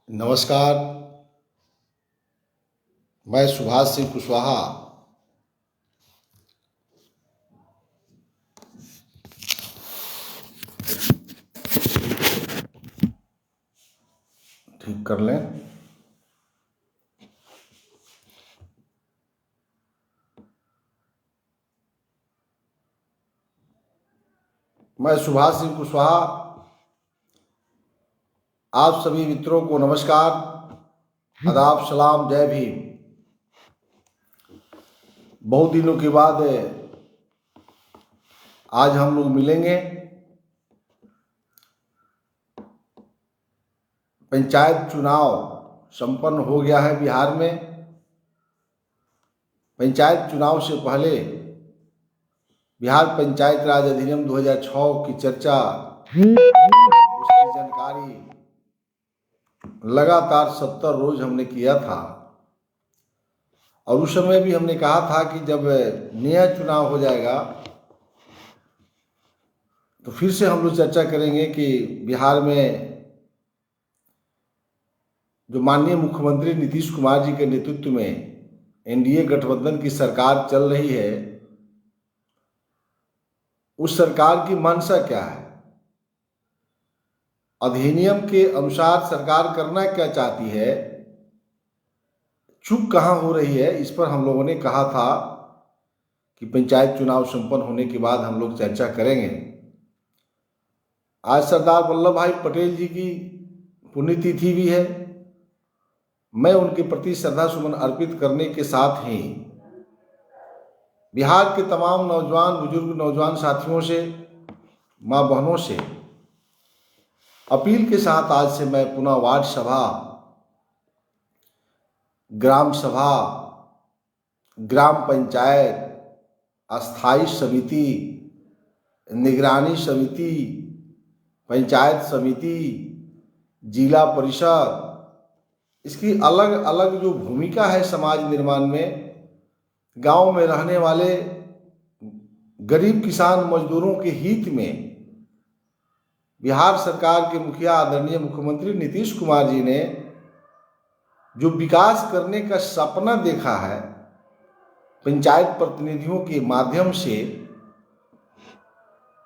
नमस्कार। मैं सुभाष सिंह कुशवाहा ठीक कर लें। मैं सुभाष सिंह कुशवाहा आप सभी मित्रों को नमस्कार, आदाब, सलाम, जय भीम। बहुत दिनों के बाद आज हम लोग मिलेंगे। पंचायत चुनाव संपन्न हो गया है बिहार में। पंचायत चुनाव से पहले बिहार पंचायत राज अधिनियम 2006 की चर्चा, उसकी जानकारी लगातार 70 रोज हमने किया था और उस समय भी हमने कहा था कि जब नया चुनाव हो जाएगा तो फिर से हम लोग चर्चा करेंगे कि बिहार में जो माननीय मुख्यमंत्री नीतीश कुमार जी के नेतृत्व में एनडीए गठबंधन की सरकार चल रही है, उस सरकार की मंशा क्या है, अधिनियम के अनुसार सरकार करना क्या चाहती है, चूक कहाँ हो रही है। इस पर हम लोगों ने कहा था कि पंचायत चुनाव संपन्न होने के बाद हम लोग चर्चा करेंगे। आज सरदार वल्लभ भाई पटेल जी की पुण्यतिथि भी है। मैं उनके प्रति श्रद्धा सुमन अर्पित करने के साथ ही बिहार के तमाम नौजवान, बुजुर्ग नौजवान साथियों से, माँ बहनों से अपील के साथ आज से मैं पुनः वार्ड सभा, ग्राम सभा, ग्राम पंचायत, अस्थायी समिति, निगरानी समिति, पंचायत समिति, जिला परिषद, इसकी अलग अलग जो भूमिका है समाज निर्माण में, गांव में रहने वाले गरीब किसान मजदूरों के हित में बिहार सरकार के मुखिया आदरणीय मुख्यमंत्री नीतीश कुमार जी ने जो विकास करने का सपना देखा है पंचायत प्रतिनिधियों के माध्यम से,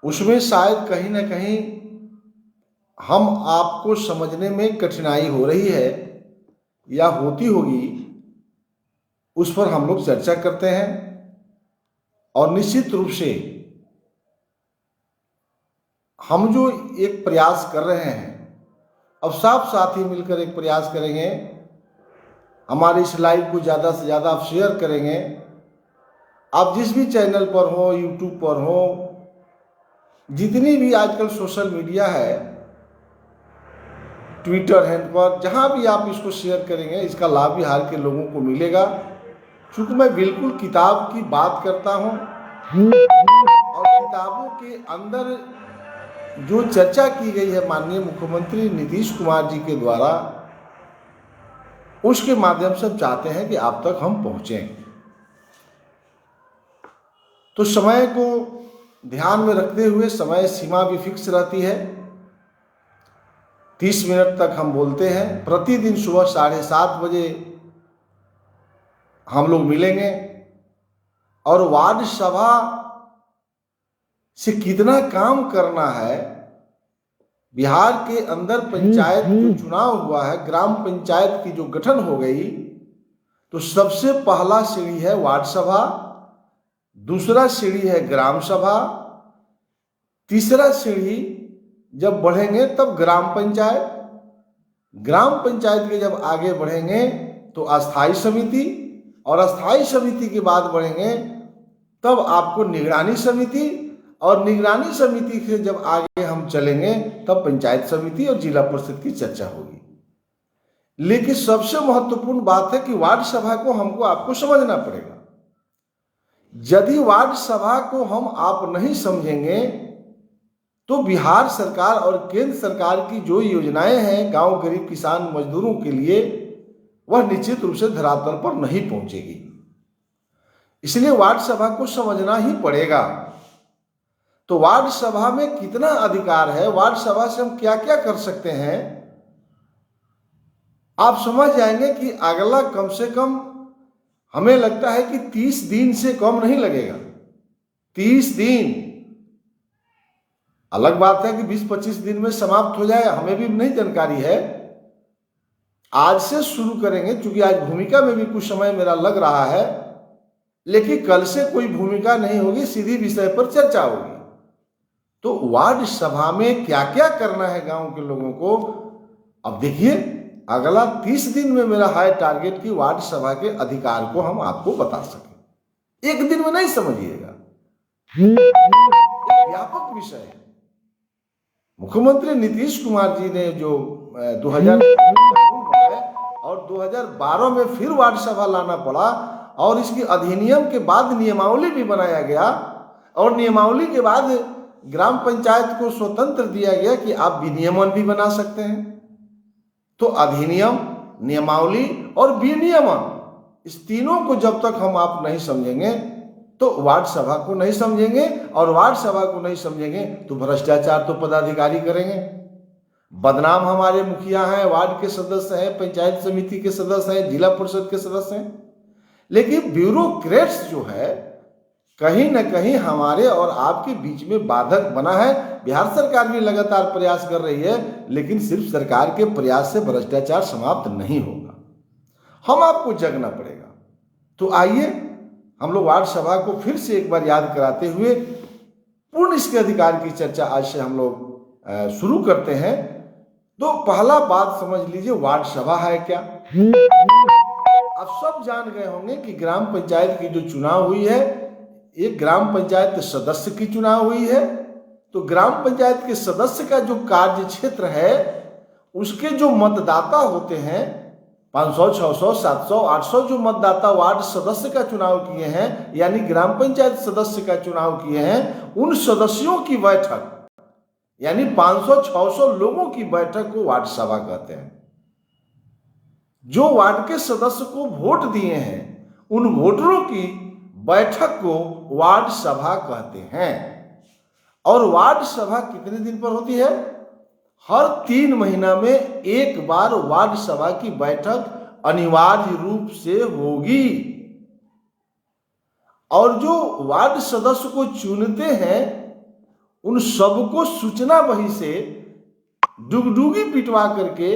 उसमें शायद कहीं ना कहीं हम आपको समझने में कठिनाई हो रही है या होती होगी। उस पर हम लोग चर्चा करते हैं और निश्चित रूप से हम जो एक प्रयास कर रहे हैं, अब सब साथी मिलकर एक प्रयास करेंगे। हमारी इस लाइव को ज़्यादा से ज़्यादा आप शेयर करेंगे। आप जिस भी चैनल पर हो, यूट्यूब पर हो, जितनी भी आजकल सोशल मीडिया है, ट्विटर हैंड पर, जहाँ भी आप इसको शेयर करेंगे, इसका लाभ बिहार के लोगों को मिलेगा। क्योंकि मैं बिल्कुल किताब की बात करता हूँ और किताबों के अंदर जो चर्चा की गई है माननीय मुख्यमंत्री नीतीश कुमार जी के द्वारा, उसके माध्यम से हम चाहते हैं कि आप तक हम पहुँचें। तो समय को ध्यान में रखते हुए समय सीमा भी फिक्स रहती है। 30 मिनट तक हम बोलते हैं। प्रतिदिन सुबह 7:30 बजे हम लोग मिलेंगे और वार्ड सभा से कितना काम करना है, बिहार के अंदर पंचायत जो चुनाव हुआ है, ग्राम पंचायत की जो गठन हो गई, तो सबसे पहला सीढ़ी है वार्ड सभा, दूसरा सीढ़ी है ग्राम सभा, तीसरा सीढ़ी जब बढ़ेंगे तब ग्राम पंचायत, ग्राम पंचायत के जब आगे बढ़ेंगे तो अस्थायी समिति, और अस्थायी समिति के बाद बढ़ेंगे तब आपको निगरानी समिति, और निगरानी समिति से जब आगे हम चलेंगे तब पंचायत समिति और जिला परिषद की चर्चा होगी। लेकिन सबसे महत्वपूर्ण बात है कि वार्ड सभा को हमको आपको समझना पड़ेगा। यदि वार्ड सभा को हम आप नहीं समझेंगे तो बिहार सरकार और केंद्र सरकार की जो योजनाएं हैं गांव गरीब किसान मजदूरों के लिए, वह निश्चित रूप से धरातल पर नहीं पहुंचेगी। इसलिए वार्ड सभा को समझना ही पड़ेगा। तो वार्ड सभा में कितना अधिकार है, वार्ड सभा से हम क्या क्या कर सकते हैं, आप समझ जाएंगे कि अगला कम से कम हमें लगता है कि 30 दिन से कम नहीं लगेगा। 30 दिन, अलग बात है कि 20-25 दिन में समाप्त हो जाए, हमें भी नहीं जानकारी है। आज से शुरू करेंगे, क्योंकि आज भूमिका में भी कुछ समय मेरा लग रहा है, लेकिन कल से कोई भूमिका नहीं होगी, सीधी विषय पर चर्चा होगी। तो वार्ड सभा में क्या क्या करना है गांव के लोगों को, अब देखिए अगला 30 दिन में मेरा है टारगेट कि वार्ड सभा के अधिकार को हम आपको बता सकें। एक दिन में नहीं समझिएगा, व्यापक विषय है। मुख्यमंत्री नीतीश कुमार जी ने जो 2000 और 2012 में फिर वार्ड सभा लाना पड़ा, और इसकी अधिनियम के बाद नियमावली भी बनाया गया, और नियमावली के बाद ग्राम पंचायत को स्वतंत्र दिया गया कि आप विनियमन भी बना सकते हैं। तो अधिनियम, नियमावली और विनियमन, इस तीनों को जब तक हम आप नहीं समझेंगे तो वार्ड सभा को नहीं समझेंगे, और वार्ड सभा को नहीं समझेंगे तो भ्रष्टाचार तो पदाधिकारी करेंगे। बदनाम हमारे मुखिया हैं, वार्ड के सदस्य हैं, पंचायत समिति के सदस्य हैं, जिला परिषद के सदस्य हैं, लेकिन ब्यूरोक्रेट्स जो है कहीं न कहीं हमारे और आपके बीच में बाधक बना है। बिहार सरकार भी लगातार प्रयास कर रही है, लेकिन सिर्फ सरकार के प्रयास से भ्रष्टाचार समाप्त नहीं होगा, हम आपको जगना पड़ेगा। तो आइए हम लोग वार्ड सभा को फिर से एक बार याद कराते हुए पूर्ण इसके अधिकार की चर्चा आज से हम लोग शुरू करते हैं। तो पहला बात समझ लीजिए, वार्ड सभा है क्या। आप सब जान गए होंगे कि ग्राम पंचायत की जो चुनाव हुई है, एक ग्राम पंचायत सदस्य की चुनाव हुई है। तो ग्राम पंचायत के सदस्य का जो कार्य क्षेत्र है, उसके जो मतदाता होते हैं 500, 600, 700, 800 जो मतदाता वार्ड सदस्य का चुनाव किए हैं, यानी ग्राम पंचायत सदस्य का चुनाव किए हैं, उन सदस्यों की बैठक यानी 500, 600 लोगों की बैठक को वार्ड सभा कहते हैं। जो वार्ड के सदस्य को वोट दिए हैं, उन वोटरों की बैठक को वार्ड सभा कहते हैं। और वार्ड सभा कितने दिन पर होती है? हर 3 महीना में एक बार वार्ड सभा की बैठक अनिवार्य रूप से होगी। और जो वार्ड सदस्य को चुनते हैं, उन सबको सूचना वही से डुगडुगी पिटवा करके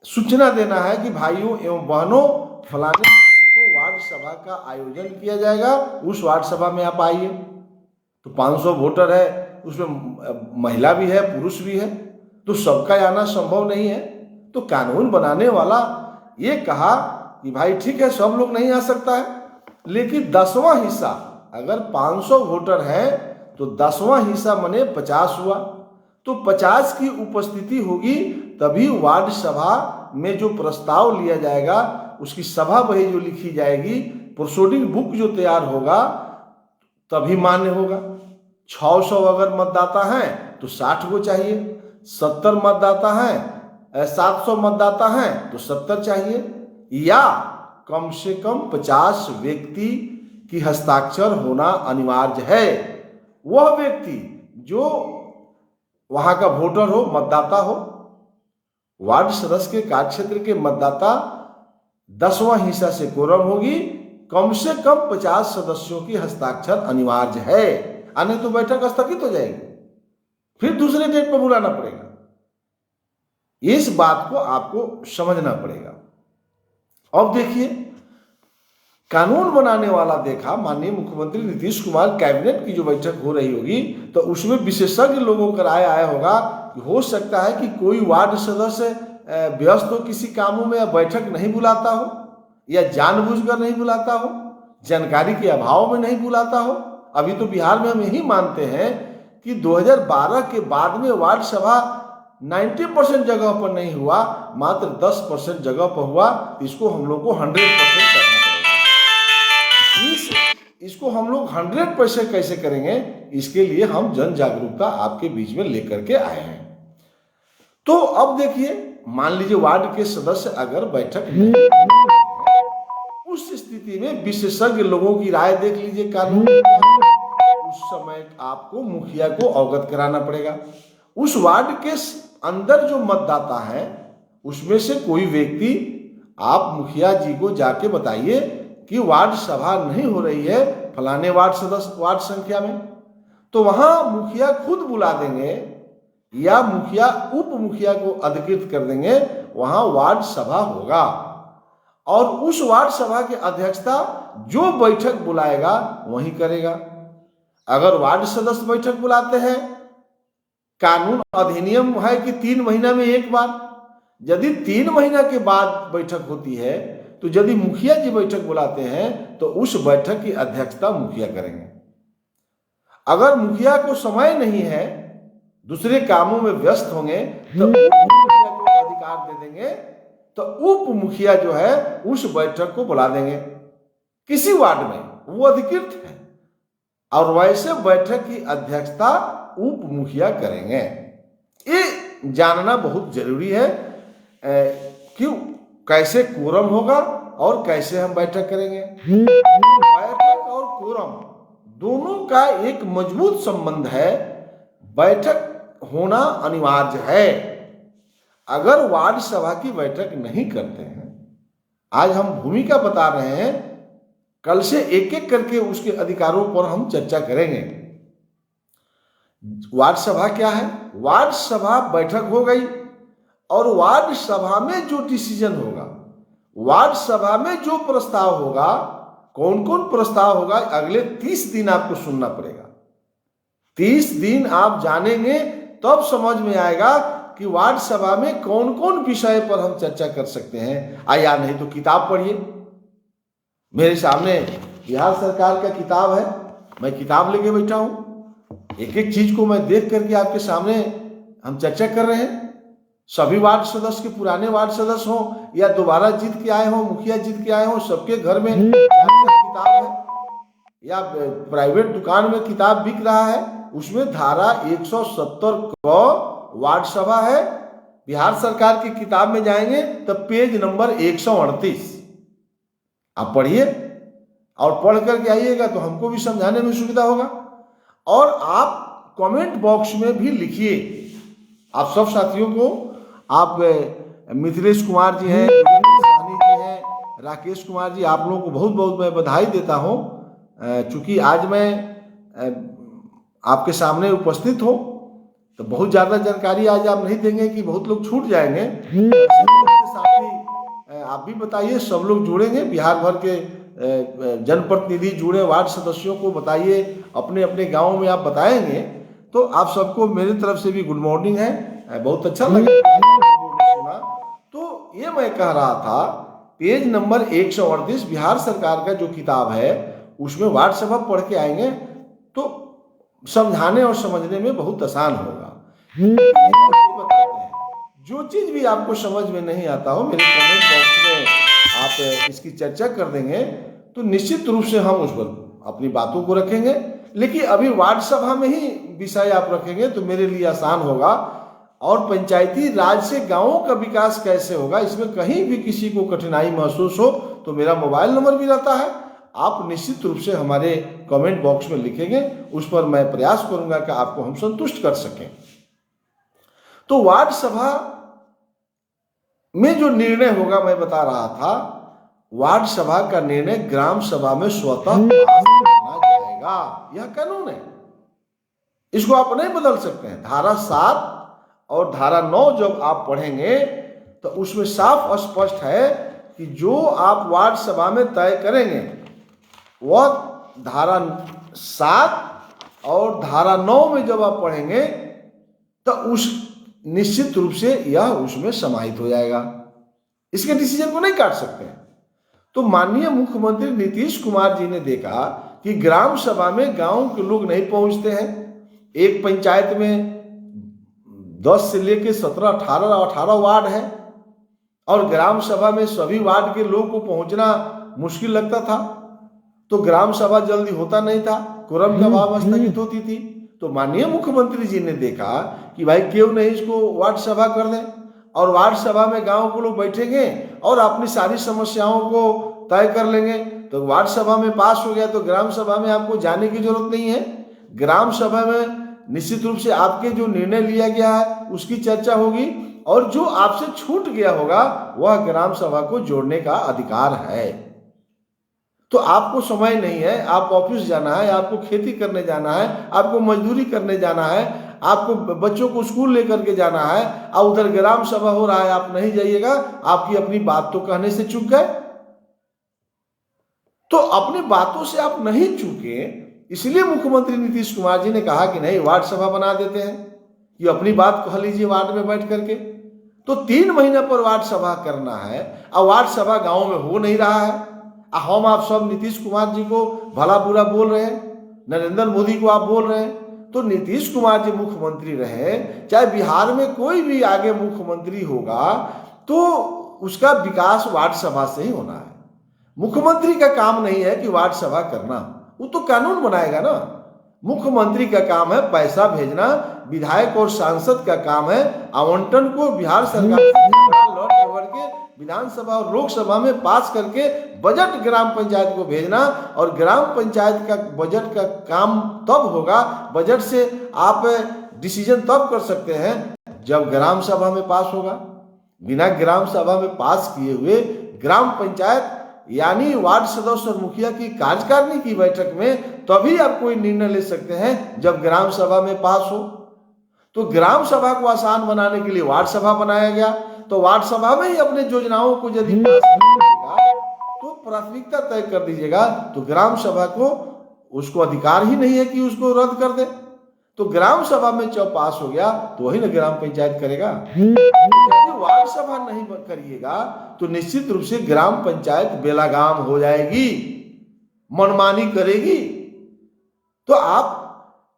सूचना देना है कि भाइयों एवं बहनों, फलाने को वार्ड सभा का आयोजन किया जाएगा, उस वार्ड सभा में आप आइए। तो 500 वोटर है, उसमें महिला भी है, पुरुष भी है, तो सबका आना संभव नहीं है। तो कानून बनाने वाला ये कहा कि भाई ठीक है, सब लोग नहीं आ सकता है, लेकिन 10वां हिस्सा, अगर 500 वोटर है तो 10वां हिस्सा माने 50 हुआ, तो 50 की उपस्थिति होगी, तभी वार्ड सभा में जो प्रस्ताव लिया जाएगा, उसकी सभा वही जो लिखी जाएगी, प्रोसीडिंग बुक जो तैयार होगा, तभी मान्य होगा। 600 अगर मतदाता हैं तो 60 को चाहिए, 70 मतदाता हैं, 700 मतदाता हैं तो 70 चाहिए, या कम से कम 50 व्यक्ति की हस्ताक्षर होना अनिवार्य है। वह व्यक्ति जो वहां का वोटर हो, मतदाता हो। वार्ड सदस्य के कार्यक्षेत्र के मतदाता 10वां हिस्सा से कोरम होगी, कम से कम 50 सदस्यों की हस्ताक्षर अनिवार्य है, अन्य तो बैठक स्थगित हो जाएगी, फिर दूसरे डेट पर बुलाना पड़ेगा। इस बात को आपको समझना पड़ेगा। अब देखिए, कानून बनाने वाला देखा, माननीय मुख्यमंत्री नीतीश कुमार, कैबिनेट की जो बैठक हो रही होगी, तो उसमें विशेषज्ञ लोगों का राय आया होगा कि हो सकता है कि कोई वार्ड सदस्य व्यस्त हो किसी कामों में, या बैठक नहीं बुलाता हो, या जानबूझकर नहीं बुलाता हो, जानकारी के अभाव में नहीं बुलाता हो। अभी तो बिहार में हम यही मानते हैं कि 2012 के बाद में वार्ड सभा 90% जगह पर नहीं हुआ, मात्र 10% जगह पर हुआ। इसको हम लोग को 100% करना पड़ेगा। इसको हम लोग 100% कैसे करेंगे, इसके लिए हम जन जागरूकता आपके बीच में लेकर के आए हैं। तो अब देखिए, मान लीजिए वार्ड के सदस्य अगर बैठक नहीं, उस स्थिति में विशेषज्ञ लोगों की राय देख लीजिए कानून। उस समय आपको मुखिया को अवगत कराना पड़ेगा। उस वार्ड के अंदर जो मतदाता हैं, उसमें से कोई व्यक्ति आप मुखिया जी को जाके बताइए कि वार्ड सभा नहीं हो रही है फलाने वार्ड संख्या में, तो वहां मुखिया खुद बुला देंगे या मुखिया उप मुखिया को अधिकृत कर देंगे, वहां वार्ड सभा होगा और उस वार्ड सभा की अध्यक्षता जो बैठक बुलाएगा वही करेगा। अगर वार्ड सदस्य बैठक बुलाते हैं, कानून अधिनियम है कि 3 महीना में एक बार, यदि 3 महीना के बाद बैठक होती है तो यदि मुखिया जी बैठक बुलाते हैं तो उस बैठक की अध्यक्षता मुखिया करेंगे। अगर मुखिया को समय नहीं है, दूसरे कामों में व्यस्त होंगे, तो उप मुखिया को अधिकार दे देंगे, तो उप मुखिया जो है उस बैठक को बुला देंगे किसी वार्ड में, वो अधिकृत है और वैसे बैठक की अध्यक्षता उप मुखिया करेंगे। ये जानना बहुत जरूरी है कि कैसे कोरम होगा और कैसे हम बैठक करेंगे। बैठक और कोरम दोनों का एक मजबूत संबंध है, बैठक होना अनिवार्य है। अगर वार्ड सभा की बैठक नहीं करते हैं, आज हम भूमिका बता रहे हैं, कल से एक एक करके उसके अधिकारों पर हम चर्चा करेंगे। वार्ड सभा क्या है? वार्ड सभा बैठक हो गई और वार्ड सभा में जो डिसीजन होगा, वार्ड सभा में जो प्रस्ताव होगा, कौन कौन प्रस्ताव होगा, अगले 30 दिन आपको सुनना पड़ेगा। 30 दिन आप जानेंगे तब समझ में आएगा कि वार्ड सभा में कौन कौन विषय पर हम चर्चा कर सकते हैं। या नहीं तो किताब पढ़िए, मेरे सामने बिहार सरकार का किताब है, मैं किताब लेके बैठा हूं, एक एक चीज को मैं देख करके आपके सामने हम चर्चा कर रहे हैं। सभी वार्ड सदस्य के, पुराने वार्ड सदस्य हो या दोबारा जीत के आए हो, मुखिया जीत के आए हो, सबके घर में किताब है या प्राइवेट दुकान में किताब बिक रहा है, उसमें धारा 170 को वार्ड सभा है। बिहार सरकार की किताब में जाएंगे तो पेज नंबर 138 आप पढ़िए और पढ़ करके आइएगा तो हमको भी समझाने में सुविधा होगा। और आप कमेंट बॉक्स में भी लिखिए, आप सब साथियों को, आप मिथिलेश कुमार जी हैं, साहनी जी हैं, राकेश कुमार जी, आप लोगों को बहुत बहुत मैं बधाई देता हूं। चूंकि आज मैं आपके सामने उपस्थित हूं तो बहुत ज़्यादा जानकारी आज आप नहीं देंगे कि बहुत लोग छूट जाएंगे। साथ ही आप भी बताइए, सब लोग जुड़ेंगे, बिहार भर के जनप्रतिनिधि जुड़े, वार्ड सदस्यों को बताइए, अपने अपने गाँव में आप बताएंगे तो आप सबको मेरी तरफ से भी गुड मॉर्निंग है, बहुत अच्छा लगा सुना। तो ये मैं कह रहा था, पेज नंबर 138 बिहार सरकार का जो किताब है उसमें वार्ड सभा पढ़ के आएंगे तो समझाने और समझने में बहुत आसान होगा। बताते हैं, जो चीज भी आपको समझ में नहीं आता हो, मेरे कमेंट बॉक्स में आप इसकी चर्चा कर देंगे तो निश्चित रूप से हम उस पर अपनी बातों को रखेंगे। लेकिन अभी वार्ड सभा में ही विषय आप रखेंगे तो मेरे लिए आसान होगा। और पंचायती राज से गांवों का विकास कैसे होगा, इसमें कहीं भी किसी को कठिनाई महसूस हो तो मेरा मोबाइल नंबर भी रहता है, आप निश्चित रूप से हमारे कमेंट बॉक्स में लिखेंगे, उस पर मैं प्रयास करूंगा कि आपको हम संतुष्ट कर सकें। तो वार्ड सभा में जो निर्णय होगा, मैं बता रहा था, वार्ड सभा का निर्णय ग्राम सभा में स्वतः पास करना जाएगा, यह कानून है, इसको आप नहीं बदल सकते हैं। धारा 7 और धारा 9 जब आप पढ़ेंगे तो उसमें साफ स्पष्ट है कि जो आप वार्ड सभा में तय करेंगे वह धारा 7 और धारा 9 में जब आप पढ़ेंगे तो उस निश्चित रूप से यह उसमें समाहित हो जाएगा, इसके डिसीजन को नहीं काट सकते हैं। तो माननीय मुख्यमंत्री नीतीश कुमार जी ने देखा कि ग्राम सभा में गांव के लोग नहीं पहुंचते हैं, एक पंचायत में 10 से लेकर 17, 18 वार्ड है और ग्राम सभा में सभी वार्ड के लोग को पहुंचना मुश्किल लगता था, तो ग्राम सभा जल्दी होता नहीं था, कोरम का अभाव स्थगित होती थी। तो माननीय मुख्यमंत्री जी ने देखा कि भाई क्यों नहीं इसको वार्ड सभा कर दें, और वार्ड सभा में गांव के लोग बैठेंगे और अपनी सारी समस्याओं को तय कर लेंगे। तो वार्ड सभा में पास हो गया तो ग्राम सभा में आपको जाने की जरूरत नहीं है। ग्राम सभा में निश्चित रूप से आपके जो निर्णय लिया गया है उसकी चर्चा होगी और जो आपसे छूट गया होगा वह ग्राम सभा को जोड़ने का अधिकार है। तो आपको समय नहीं है, आप ऑफिस जाना है, आपको खेती करने जाना है, आपको मजदूरी करने जाना है, आपको बच्चों को स्कूल लेकर के जाना है, और उधर ग्राम सभा हो रहा है, आप नहीं जाइएगा, आपकी अपनी बात तो कहने से चूक गए। तो अपनी बातों से आप नहीं चूके, इसलिए मुख्यमंत्री नीतीश कुमार जी ने कहा कि नहीं, वार्ड सभा बना देते हैं, कि अपनी बात कह लीजिए वार्ड में बैठ करके। तो 3 महीने पर वार्ड सभा करना है, और वार्ड सभा गांव में हो नहीं रहा है। हम आप सब नीतीश कुमार जी को भला बुरा बोल रहे हैं, नरेंद्र मोदी को आप बोल रहे हैं। तो नीतीश कुमार जी मुख्यमंत्री रहे, चाहे बिहार में कोई भी आगे मुख्यमंत्री होगा, तो उसका विकास वार्ड सभा से ही होना है। मुख्यमंत्री का काम नहीं है कि वार्ड सभा करना, वो तो कानून बनाएगा ना। मुख्यमंत्री का काम है पैसा भेजना, विधायक और सांसद का काम है आवंटन को बिहार सरकार से लौट खबर के विधानसभा और लोकसभा में पास करके बजट ग्राम पंचायत को भेजना। और ग्राम पंचायत का बजट का काम तब होगा, बजट से आप डिसीजन तब कर सकते हैं जब ग्राम सभा में पास होगा। बिना ग्राम सभा में पास किए हुए ग्राम पंचायत यानी वार्ड सदस्य और मुखिया की कार्यकारिणी की बैठक में तभी आप कोई निर्णय ले सकते हैं जब ग्राम सभा में पास हो। तो ग्राम सभा को आसान बनाने के लिए वार्ड सभा बनाया गया। तो वार्ड सभा में ही अपने योजनाओं को यदि पास कीजिएगा तो प्राथमिकता तय कर दीजिएगा, तो ग्राम सभा को उसको अधिकार ही नहीं है कि उसको रद्द कर दे। तो ग्राम सभा में जब पास हो गया तो वही ना ग्राम पंचायत करेगा। यदि वार्ड सभा नहीं करिएगा तो निश्चित रूप से ग्राम पंचायत बेलगाम हो जाएगी, मनमानी करेगी। तो आप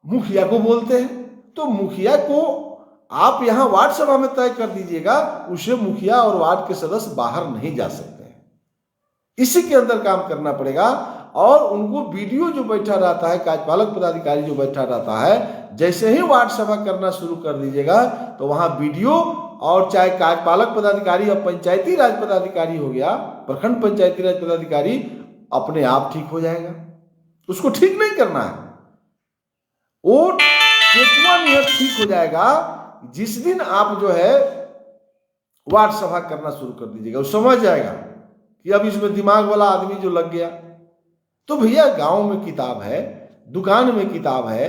मुखिया को बोलते हैं, तो मुखिया को आप यहां वार्ड सभा में तय कर दीजिएगा, उसे मुखिया और वार्ड के सदस्य बाहर नहीं जा सकते हैं। इसी के अंदर काम करना पड़ेगा। और उनको वीडियो जो बैठा रहता है, कार्यपालक पदाधिकारी जो बैठा रहता है, जैसे ही वार्ड सभा करना शुरू कर दीजिएगा तो वहां वीडियो, और चाहे कार्यपालक पदाधिकारी या पंचायती राज पदाधिकारी हो गया, प्रखंड पंचायती राज पदाधिकारी, अपने आप ठीक हो जाएगा। उसको ठीक नहीं करना है, वो ठीक हो जाएगा जिस दिन आप जो है वार्ड सभा करना शुरू कर दीजिएगा। वो समझ जाएगा कि अब इसमें दिमाग वाला आदमी जो लग गया। तो भैया गांव में किताब है, दुकान में किताब है,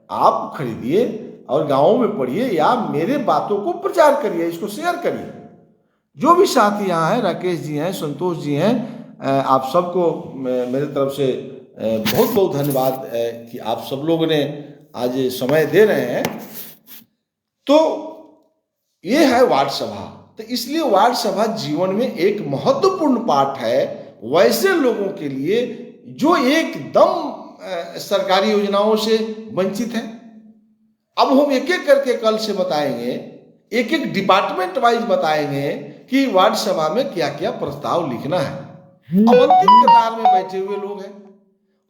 आप खरीदिए और गांव में पढ़िए या मेरे बातों को प्रचार करिए, इसको शेयर करिए। जो भी साथी यहाँ हैं, राकेश जी हैं, संतोष जी हैं, आप सबको मेरे तरफ से बहुत बहुत धन्यवाद कि आप सब लोगों ने आज समय दे रहे हैं। तो ये है वार्ड सभा। तो इसलिए वार्ड सभा जीवन में एक महत्वपूर्ण पार्ट है वैसे लोगों के लिए जो एकदम सरकारी योजनाओं से वंचित हैं। अब हम एक एक करके कल से बताएंगे, एक एक डिपार्टमेंट वाइज बताएंगे कि वार्ड सभा में क्या क्या प्रस्ताव लिखना है। अब अंतिम कतार में बैठे हुए लोग हैं,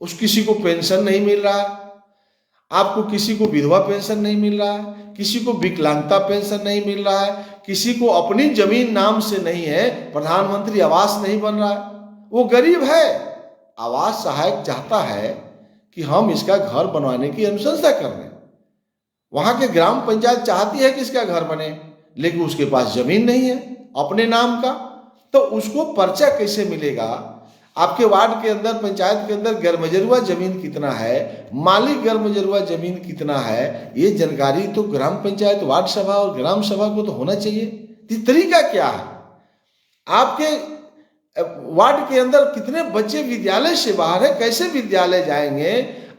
उस किसी को पेंशन नहीं मिल रहा है, आपको किसी को विधवा पेंशन नहीं मिल रहा है, किसी को विकलांगता पेंशन नहीं मिल रहा है, किसी को अपनी जमीन नाम से नहीं है, प्रधानमंत्री आवास नहीं बन रहा है, वो गरीब है, आवास सहायक चाहता है कि हम इसका घर बनवाने की अनुशंसा कर रहे हैं। वहां के ग्राम पंचायत चाहती है कि इसका घर बने, लेकिन उसके पास जमीन नहीं है अपने नाम का, तो उसको पर्चा कैसे मिलेगा? आपके वार्ड के अंदर, पंचायत के अंदर गैरमजरूआ जमीन कितना है, मालिक गैरमजरूआ जमीन कितना है, ये जानकारी तो ग्राम पंचायत, वार्ड सभा और ग्राम सभा को तो होना चाहिए। तरीका क्या है? आपके वार्ड के अंदर कितने बच्चे विद्यालय से बाहर है, कैसे विद्यालय जाएंगे?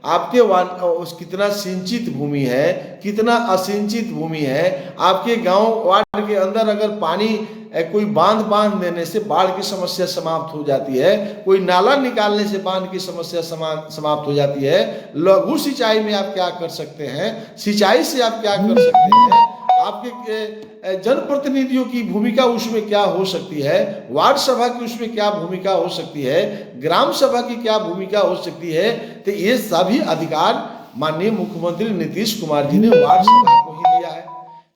आपके कितना सिंचित भूमि है, कितना असिंचित भूमि है? आपके गांव वार्ड के अंदर अगर पानी कोई बांध देने से बाढ़ की समस्या समाप्त हो जाती है, कोई नाला निकालने से बांध की समस्या समाप्त हो जाती है, लघु सिंचाई में आप क्या कर सकते हैं, सिंचाई से आप क्या कर सकते हैं, आपके जनप्रतिनिधियों की भूमिका उसमें क्या हो सकती है, वार्ड सभा की उसमें क्या भूमिका हो सकती है, ग्राम सभा की क्या भूमिका हो सकती है। तो ये सभी अधिकार माननीय मुख्यमंत्री नीतीश कुमार जी ने वार्ड सभा को ही दिया है।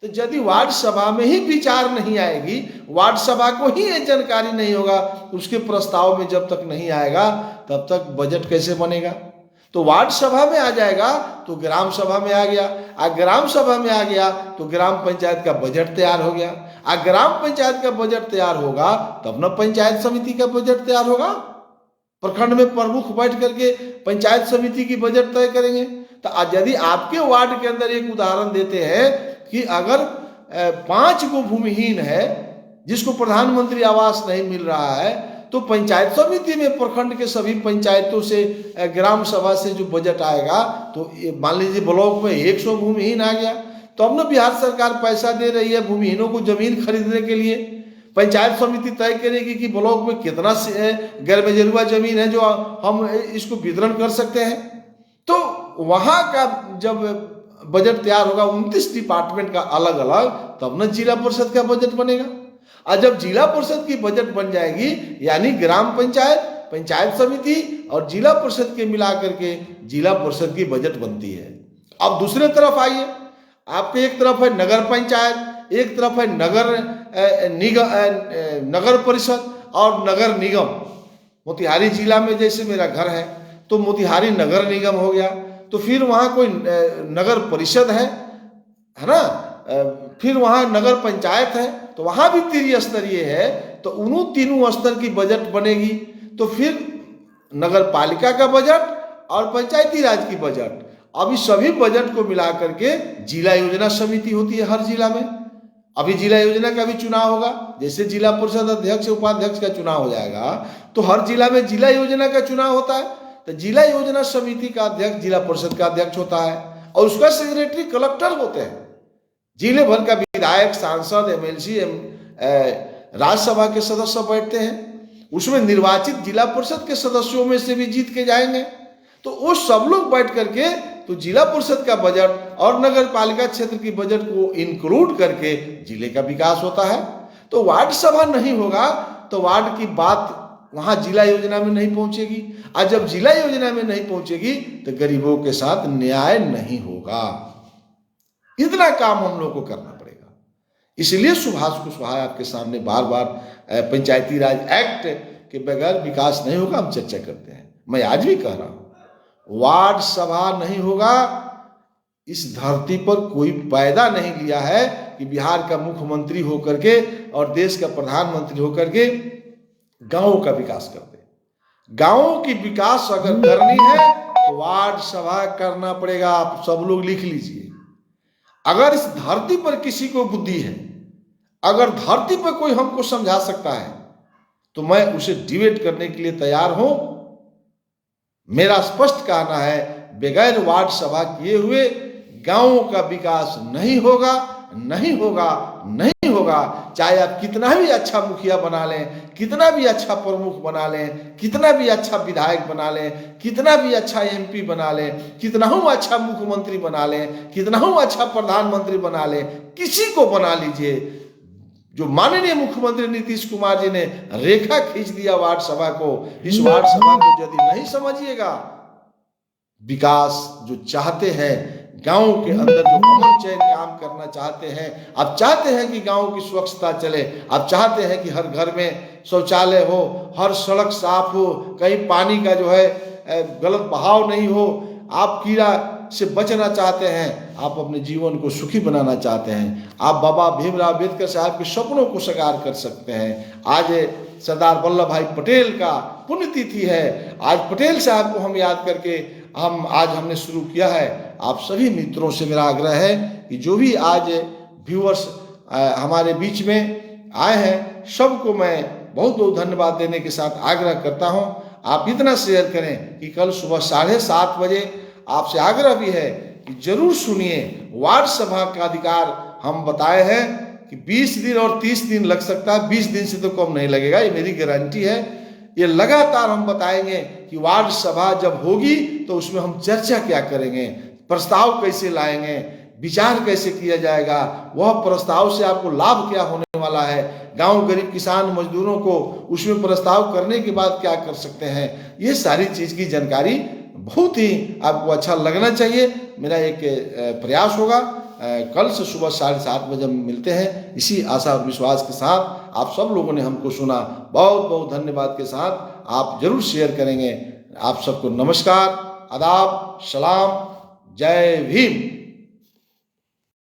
तो यदि वार्ड सभा में ही विचार नहीं आएगी, वार्ड सभा को ही ये जानकारी नहीं होगा, उसके प्रस्ताव में जब तक नहीं आएगा तब तक बजट कैसे बनेगा? तो वार्ड सभा में आ जाएगा तो ग्राम सभा में आ गया, ग्राम सभा में आ गया तो ग्राम पंचायत का बजट तैयार हो गया, ग्राम पंचायत का बजट तैयार होगा तब ना पंचायत समिति का बजट तैयार होगा। प्रखंड में प्रमुख बैठ करके पंचायत समिति की बजट तय करेंगे। तो यदि आपके वार्ड के अंदर एक उदाहरण देते हैं कि अगर 5 गो भूमिहीन है जिसको प्रधानमंत्री आवास नहीं मिल रहा है, तो पंचायत समिति में प्रखंड के सभी पंचायतों से ग्राम सभा से जो बजट आएगा, तो मान लीजिए ब्लॉक में 100 भूमिहीन आ गया, तो अब ना बिहार सरकार पैसा दे रही है भूमिहीनों को जमीन खरीदने के लिए। पंचायत समिति तय करेगी कि ब्लॉक में कितना गैर मजरूआ जमीन है जो हम इसको वितरण कर सकते हैं। तो वहां का जब बजट तैयार होगा 29 डिपार्टमेंट का अलग अलग, तब ना जिला परिषद का बजट बनेगा। और जब जिला परिषद की बजट बन जाएगी, यानी ग्राम पंचायत, पंचायत समिति और जिला परिषद के मिलाकर के जिला परिषद की बजट बनती है। अब दूसरे तरफ आइए, आपके एक तरफ है नगर पंचायत, एक तरफ है नगर परिषद और नगर निगम। मोतिहारी जिला में जैसे मेरा घर है तो मोतिहारी नगर निगम हो गया, तो फिर वहाँ कोई नगर परिषद है ना, फिर वहाँ नगर पंचायत है, तो वहाँ भी त्रिस्तरीय है, तो उन्हों तीनों स्तर की बजट बनेगी। तो फिर नगर पालिका का बजट और पंचायती राज की बजट, अभी सभी बजट को मिला करके जिला योजना समिति होती है हर जिला में। अभी जिला योजना का भी चुनाव होगा, जैसे जिला परिषद अध्यक्ष उपाध्यक्ष का चुनाव हो जाएगा तो हर जिला में जिला योजना का चुनाव होता है। तो जिला योजना समिति का अध्यक्ष जिला परिषद का अध्यक्ष होता है और उसका सेक्रेटरी कलेक्टर होते हैं। जिले भर का विधायक, सांसद, एमएलसी, राज्यसभा के सदस्य बैठते हैं, उसमें निर्वाचित जिला परिषद के सदस्यों में से भी जीत के जाएंगे। तो वो सब लोग बैठ करके तो जिला परिषद का बजट और नगर पालिका क्षेत्र की बजट को इंक्लूड करके जिले का विकास होता है। तो वार्ड सभा नहीं होगा तो वार्ड की बात वहां जिला योजना में नहीं पहुंचेगी, और जब जिला योजना में नहीं पहुंचेगी तो गरीबों के साथ न्याय नहीं होगा। इतना काम हम लोग को करना पड़ेगा। इसलिए सुभाष कुशवाहा आपके सामने बार बार पंचायती राज एक्ट के बगैर विकास नहीं होगा हम चर्चा करते हैं। मैं आज भी कह रहा हूं, वार्ड सभा नहीं होगा, इस धरती पर कोई पैदा नहीं लिया है कि बिहार का मुख्यमंत्री होकर के और देश का प्रधानमंत्री होकर के गांवों का विकास कर दे। गांवों की विकास अगर करनी है तो वार्ड सभा करना पड़ेगा। आप सब लोग लिख लीजिए, अगर इस धरती पर किसी को बुद्धि है, अगर धरती पर कोई हमको समझा सकता है तो मैं उसे डिबेट करने के लिए तैयार हूं। मेरा स्पष्ट कहना है, बगैर वार्ड सभा किए हुए गांवों का विकास नहीं होगा, नहीं होगा, नहीं होगा। चाहे आप कितना भी अच्छा मुखिया बना लें, कितना भी अच्छा प्रमुख बना लें, कितना भी अच्छा विधायक बना लें, कितना भी अच्छा एमपी बना लें, कितना ही अच्छा मुख्यमंत्री बना लें, कितना ही अच्छा प्रधानमंत्री बना लें, किसी को बना लीजिए। जो माननीय मुख्यमंत्री नीतीश कुमार जी ने रेखा खींच दिया वार्ड सभा को, इस वार्ड सभा को यदि नहीं समझिएगा, विकास जो चाहते हैं, गांव के अंदर जो अमन चैन काम करना चाहते हैं, आप चाहते हैं कि गांव की स्वच्छता चले, आप चाहते हैं कि हर घर में शौचालय हो, हर सड़क साफ हो, कहीं पानी का जो है गलत बहाव नहीं हो, आप कीड़ा से बचना चाहते हैं, आप अपने जीवन को सुखी बनाना चाहते हैं, आप बाबा भीमराव अम्बेडकर साहब के सपनों को साकार कर सकते हैं। आज सरदार वल्लभ भाई पटेल का पुण्यतिथि है। आज पटेल साहब को हम याद करके हमने शुरू किया है। आप सभी मित्रों से मेरा आग्रह है कि जो भी आज व्यूअर्स हमारे बीच में आए हैं, सबको मैं बहुत बहुत धन्यवाद देने के साथ आग्रह करता हूं, आप इतना शेयर करें कि कल सुबह 7:30 बजे आपसे आग्रह भी है कि जरूर सुनिए। वार्ड सभा का अधिकार हम बताए हैं कि 20 दिन और 30 दिन लग सकता है, 20 दिन से तो कम नहीं लगेगा, ये मेरी गारंटी है। ये लगातार हम बताएंगे कि वार्ड सभा जब होगी तो उसमें हम चर्चा क्या करेंगे, प्रस्ताव कैसे लाएंगे, विचार कैसे किया जाएगा, वह प्रस्ताव से आपको लाभ क्या होने वाला है, गांव गरीब किसान मजदूरों को उसमें प्रस्ताव करने के बाद क्या कर सकते हैं, ये सारी चीज़ की जानकारी बहुत ही आपको अच्छा लगना चाहिए। मेरा एक प्रयास होगा। कल से सुबह 7:30 बजे मिलते हैं। इसी आशा और विश्वास के साथ आप सब लोगों ने हमको सुना, बहुत बहुत धन्यवाद के साथ आप जरूर शेयर करेंगे। आप सबको नमस्कार, आदाब, सलाम, जय भीम।